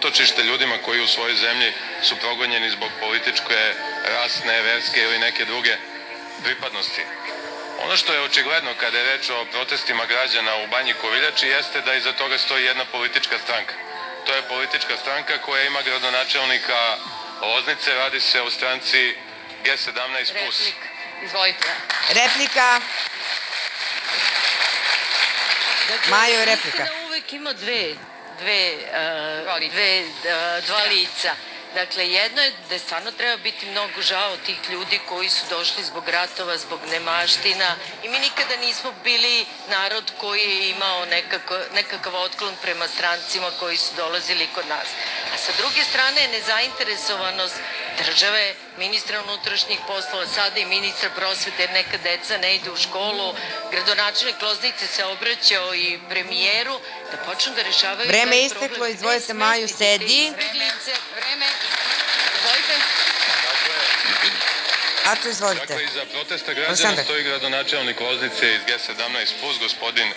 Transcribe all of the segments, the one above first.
utočište ljudima koji u svojoj zemlji su progonjeni zbog političke, rasne, verske ili neke druge pripadnosti. Ono što je očigledno kada je reč o protestima građana u Banji Koviljači jeste da iza toga stoji jedna politička stranka. To je politička stranka koja ima gradonačelnika Loznice, radi se o stranci G17+. Izvolite. Replika. Majo, replika. Istina uvek ima dva lica. Dakle, jedno je da stvarno treba biti mnogo žao tih ljudi koji su došli zbog ratova, zbog nemaština i mi nikada nismo bili narod koji je imao nekakav otklon prema strancima koji su dolazili kod nas. A sa druge strane, nezainteresovanost države, ministra unutrašnjih poslova, sada i ministra prosvete, jer neka deca ne idu u školu, gradonačelnik Loznice se obraćao i premijeru da počnu da rešavaju... Vreme je isteklo, izvolite, Maju, sedi. Vreme. Izvolite. Aco, izvolite. Dakle, iza protesta građana stoji gradonačelnik Loznice iz G17+, gospodin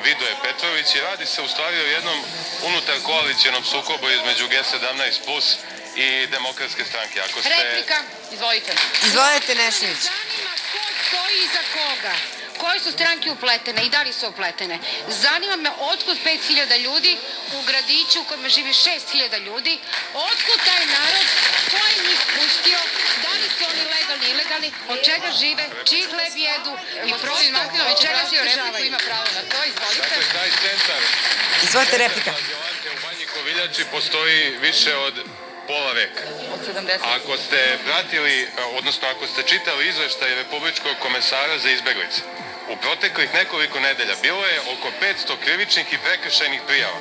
Vidoje Petrović, i radi se u stvari o jednom unutar koalicijenom sukobu između G17+, i Demokratske stranke. Replika, izvolite. Izvolite, Nešević. Zanima ko stoji iza koga, koje su stranke upletene i da li su upletene. Zanima me otkud 5000 ljudi u gradiću u kojem živi 6000 ljudi, otkud taj narod, ko je njih pustio, da li su oni legalni, ilegalni, od čega žive, čiji hleb jedu i prosto od čega se održavaju. Ima pravo na to, izvolite. Dakle, taj centar... Izvolite, replika. U Banji Koviljači postoji više od pola veka. Ako ste pratili, odnosno ako ste čitali izveštaj Republičkog komesara za izbeglice, u proteklih nekoliko nedelja bilo je oko 500 krivičnih i prekršajnih prijava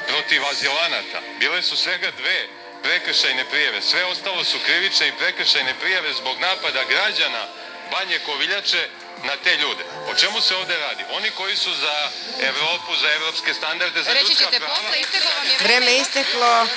protiv azilanata. Bile su svega 2 prekršajne prijave. Sve ostalo su krivične i prekršajne prijave zbog napada građana Banje Koviljače na te ljude. O čemu se ovde radi? Oni koji su za Evropu, za evropske standarde, za ljudska prava... Vreme isteklo.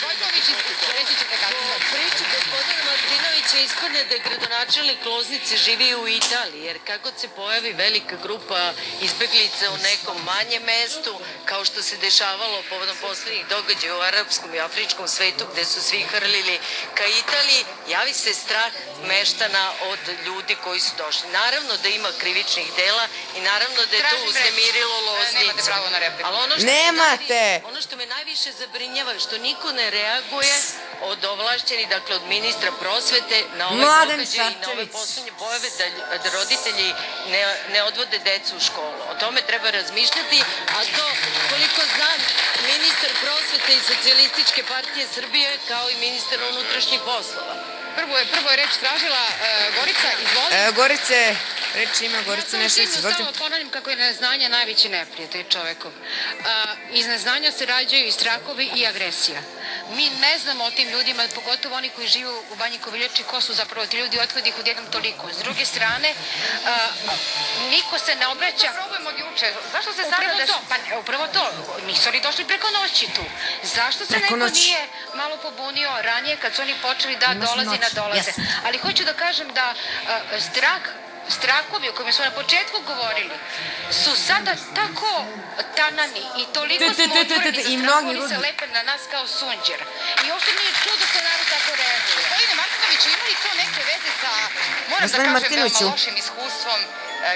Priča gospodina Martinovića ispadne da je gradonačelnik Loznice živi u Italiji, jer kako se pojavi velika grupa izbeglica u nekom manjem mestu, kao što se dešavalo povodom poslednjih događaja u arapskom i afričkom svetu, gde su svi hrlili ka Italiji, javi se strah meštana od ljudi koji su došli. Naravno da ima krivičnih dela i naravno da je to uznemirilo Loznicu. Nemate pravo na repliku. Nemate! Ono što me najviše zabrinjava je što niko ne reaguje od ovlašćenih, dakle od ministra prosvete na ove događaje i na ove poslednje pojave da roditelji ne odvode decu u školu. O tome treba razmišljati, a to, koliko znam, ministar prosvete iz Socijalističke partije Srbije kao i ministar unutrašnjih poslova. Prvo je reč tražila Gorica, izvolite. Gorice, reč ima Gorica Nešević, izvolite. Samo ponavljam kako je neznanje najveći neprijatelj čovekom. Iz neznanja se rađaju i strahovi i agresija. Mi ne znamo o tim ljudima, pogotovo oni koji žive u Banji Koviljači, ko su zapravo ti ljudi, otkud ih odjednom toliko. S druge strane, niko se ne obraća... Probujemo od juče. Zašto se sada... Pa upravo to. Nisu oni došli preko noći tu. Zašto se neko nije malo pobunio ranije kad su oni počeli da dolaze na dolaze? Ali hoću da kažem da strahovi o kojima smo na početku govorili su sada tako tanani i toliko smo otvoreni za strah, oni se lepe na nas kao sunđer. I uopšte nije čudo što narod tako reaguje. Gospodine Martinoviću, ima li to neke veze sa, moram da kažem, veoma lošim iskustvom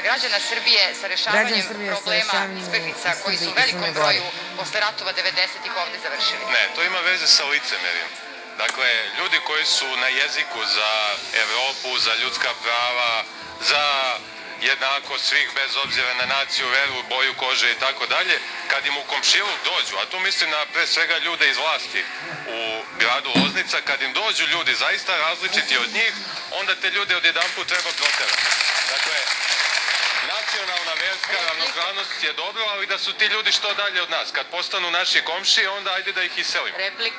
građana Srbije sa rešavanjem problema izbeglica koji su u velikom broju posle ratova 90-ih ovde završili? Ne, to ima veze sa licemerjem. Dakle, ljudi koji su na jeziku za Evropu, za ljudska prava, za jednakost svih bez obzira na naciju, veru, boju kože i tako dalje, kad im u komšiluk dođu, a tu mislim na pre svega ljude iz vlasti u gradu Loznica, kad im dođu ljudi zaista različiti od njih, onda te ljude odjedanput treba proterati. Dakle, nacionalna verska ravnopravnost je dobro, ali da su ti ljudi što dalje od nas. Kad postanu naši komšije, onda ajde da ih iselimo. Replik.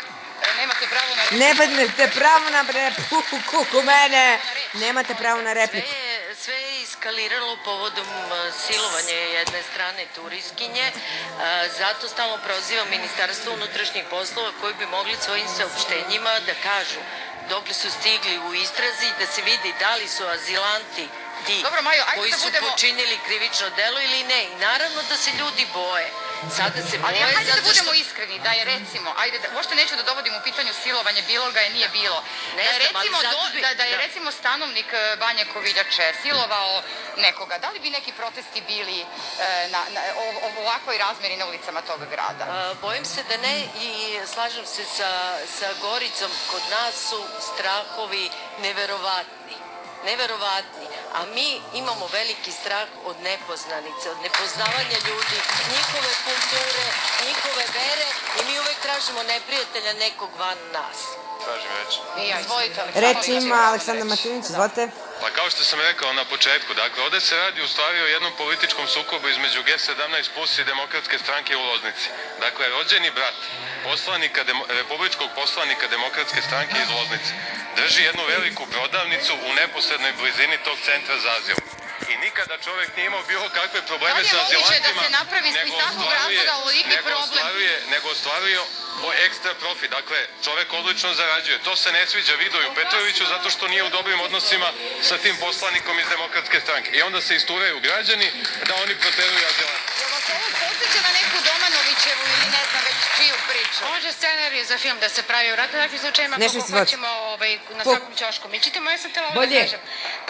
Nemate pravo na repliku. Nemate pravo na repliku ku mene. Nemate pravo na repliku. Sve je eskaliralo povodom silovanja jedne strane turiskinje. Zato stalno prozivam Ministarstvo unutrašnjih poslova koji bi mogli svojim saopštenjima da kažu dokle su stigli u istrazi, da se vidi da li su azilanti ti koji su počinili krivično delo ili ne. I naravno da se ljudi boje. Sada se Ali boje hajde da zato što... budemo iskreni, da je recimo, ajde, uopšte neću da dovodim u pitanju silovanje, bilo ga je, nije bilo. Ne Da je znam, ali recimo, zato bi- da je da. recimo stanovnik Banje Koviljače silovao nekoga, da li bi neki protesti bili u ovakvoj razmeri na ulicama tog grada? Bojim se da ne i slažem se sa Goricom, kod nas su strahovi neverovatni. Neverovatni, a mi imamo veliki strah od nepoznanice, od nepoznavanja ljudi, njihove kulture, njihove vere i mi uvek tražimo neprijatelja nekog van nas. Tražim reč. Izvolite, Reč ima Aleksandar Martinović, izvolite. Pa kao što sam rekao na početku, dakle, ovde se radi u stvari o jednom političkom sukobu između G17 plus i Demokratske stranke u Loznici. Dakle, rođeni brat republičkog poslanika Demokratske stranke iz Loznice drži jednu veliku prodavnicu u neposrednoj blizini tog centra za azil. I nikada čovek nije imao bilo kakve probleme sa azilantima, Da li je moguće da se napravi iz takvog razloga ovoliki problem? nego ostvaruje ekstra profit. Dakle, čovek odlično zarađuje. To se ne sviđa Vidoju Petroviću zato što nije u dobrim odnosima sa tim poslanikom iz Demokratske stranke. I onda se isturaju građani da oni proteruju azilante. Jel vas ovo podsjeća na neku Domanovićevu ili ne znam već čiju priču? Može scenarij za film da se pravi u ratno takvim slučajima Nešto kako se zvati. hoćemo na svakom ćošku. Mi čitamo, ja sam tela ovo da Bolje. kažem.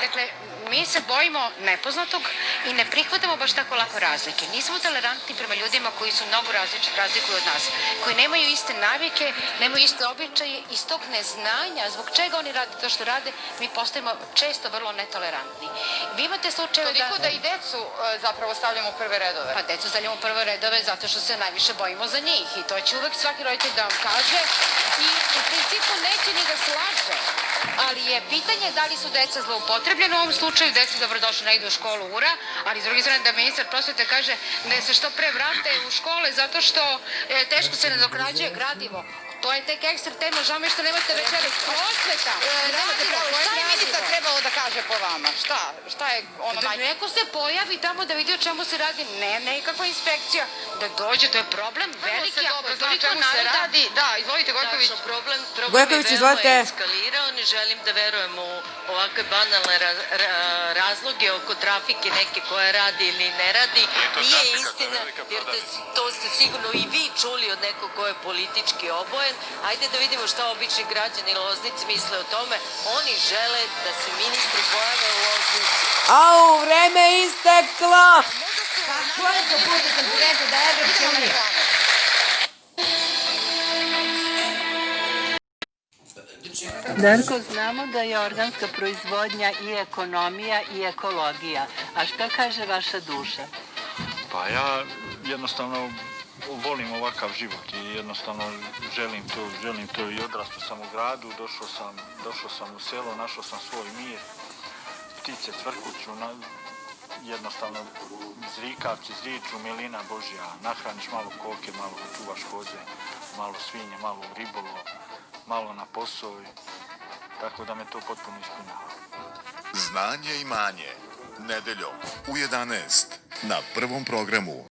Dakle, mi se bojimo nepoznatog i ne prihvatamo baš tako lako razlike. Nismo tolerantni prema ljudima koji su mnogo razlikuju od nas, koji nemaju iste navike, nemaju iste običaje, iz tog neznanja, zbog čega oni rade to što rade, mi postajemo često vrlo netolerantni. Vi imate slučajeve Toliko da i decu zapravo stavljamo u prve redove. Pa decu stavljamo u prve redove zato što se najviše bojimo za njih i to će uvek svaki roditelj da vam kaže i u principu neće ni da slaže. Ali je pitanje da li su deca zloupotrebljena u ovom slučaju, deca dobrodošli ne idu u školu ura, ali s druge strane da ministar prosvete kaže da se što pre vrate u škole zato što teško se nadoknađuje gradivo. To je tek ekstra tema, žao mi je što nemate večeras prosveta. Šta je ministar trebalo da kaže po vama? Šta je ono Da neko se pojavi tamo da vidi o čemu se radi, ne nekakva inspekcija, da dođe, to je problem veliki, se ako dobro je zna o toliko čemu se naroda. radi. Da, izvolite Gojković. Tačno, problem Gojković, je veoma izvolite. eskalirao, ne želim da verujem u ovakve banalne razloge oko trafike neke koja radi ili ne radi. to Nije trafika, to je istina, velika jer prodavnica. to ste sigurno i vi čuli od nekog ko je politički obojen. Ajde da vidimo šta obični građani Loznice misle o tome. Oni žele da se ministri pojave u Loznici. Au, vreme je isteklo! Koliko puta sam ti rekao da je Evropska unija? Darko, znamo da je organska proizvodnja i ekonomija i ekologija. A šta kaže vaša duša? Pa ja jednostavno volim ovakav život i jednostavno želim to i odrastao sam u gradu, došao sam u selo, našao sam svoj mir, ptice cvrkuću, jednostavno zrikavci zriču, milina Božja, nahraniš malo koke, malo čuvaš koze, malo svinje, malo ribolov, malo na posao, tako da me to potpuno ispunjava. Znanje i manje, nedeljom u 11 na Prvom programu.